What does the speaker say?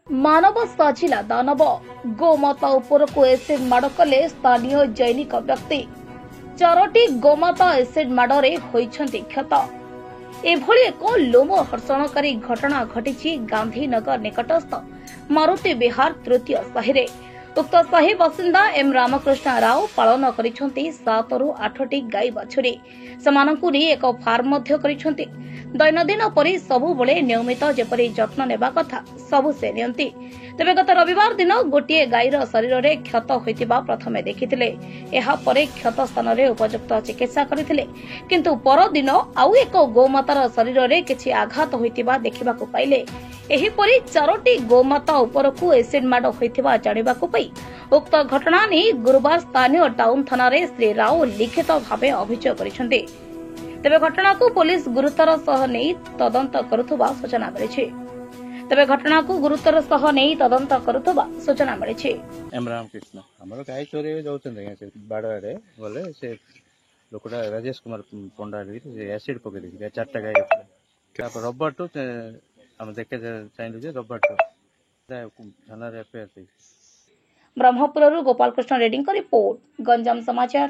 मानव साजिला दानव गोमाता उपरकू एसिड माड़ कले स्थानीय जैनिक व्यक्ति 4टी गोमाता एसिड माड़े होइछन्ति क्षत। एभली एक लोमहर्षणकारी घटना घटी गांधीनगर निकटस्थ मारुति विहार तृतीय साहि। उक्त साहि बासिंदा एम रामकृष्ण राव पालन करिसेंति 7 ରୁ 8ଟି गाई बाछुरी। समानंकु नि एक फार्म मध्य करिसेंति। दैनंदिन परि सबुबले नियमित जेपरि जत्न नेबा कथा सबु से नियंती। तेबे गत रविवार दिन गोटिए गाईर शरीर में क्षत होइतिबा प्रथमे देखिथिले। एहा परे क्षत स्थान रे उपयुक्त चिकित्सा करिथिले, किंतु पर दिन आउ एक गोमातार शरीर में किछि आघात होइतिबा देखिबाकू पाइले। एही परि 4टी गोमाता उपरकू एसिड माड़ होइतिबा जानिबाकू पाइ उक्त घटना नै गुरुवार स्थानीय टाउन थाना रे श्री राव लिखित भावे अभियोग करिसेंति। तेबे घटना को पुलिस गुरुतर सह नै तदंत करुथबा सूचना मिलिछि। तेबे घटना को गुरुतर सह नै तदंत करुथबा सूचना मिलिछि। एम रामकृष्ण हमर गाय चोरी जाउछन से बाड़ारे बोले से लोकटा राजेश कुमार पंडा रे एसिड पके दे 4टा गाय तापर रब्बर तो हम देखे चाइलु जे रब्बर तो थाना रे एफआईआर। ब्रह्मपुरରୁ ଗୋପାଳ କୃଷ୍ଣ ରେଡ୍ଡୀଙ୍କ रिपोर्ट, गंजाम समाचार।